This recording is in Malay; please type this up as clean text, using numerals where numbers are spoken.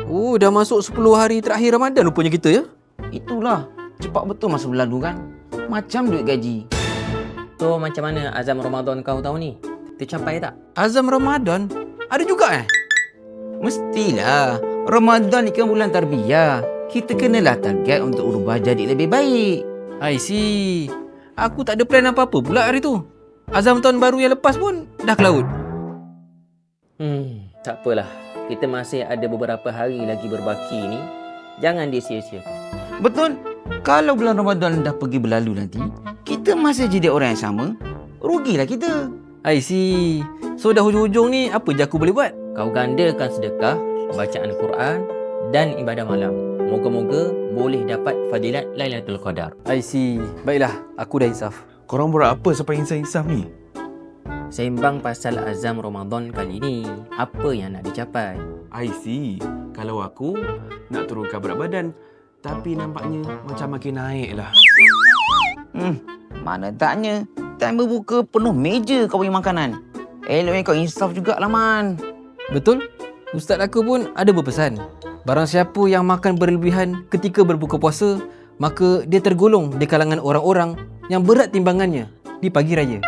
Oh, dah masuk 10 hari terakhir Ramadan rupanya kita ya? Itulah, cepat betul masa berlalu kan. Macam duit gaji. So macam mana azam Ramadan kau tahun ni? Tercapai tak? Azam Ramadan? Ada juga Mestilah. Ramadan ni kan bulan tarbiyah. Kita kenalah target untuk ubah jadi lebih baik. I see. Aku tak ada plan apa-apa pula hari tu. Azam tahun baru yang lepas pun dah ke laut. Tak apalah. Kita masih ada beberapa hari lagi berbaki ni. Jangan disia-siakan. Betul. Kalau bulan Ramadan dah pergi berlalu nanti, kita masih jadi orang yang sama, rugilah kita. I see. So dah hujung-hujung ni, apa je aku boleh buat? Kau gandakan sedekah, bacaan Quran dan ibadah malam. Moga-moga boleh dapat fadilat Lailatul Qadar. I see. Baiklah, aku dah insaf. Korang buat apa sampai insaf-insaf ni? Sembang pasal azam Ramadan kali ni. Apa yang nak dicapai? I see. Kalau aku nak turunkan berat badan, tapi nampaknya macam makin naik lah. Mana taknya. Time berbuka penuh meja kau punya makanan. Eloknya kau insaf jugalah, Man. Betul? Ustaz aku pun ada berpesan. Barang siapa yang makan berlebihan ketika berbuka puasa, maka dia tergolong di kalangan orang-orang yang berat timbangannya di pagi raya.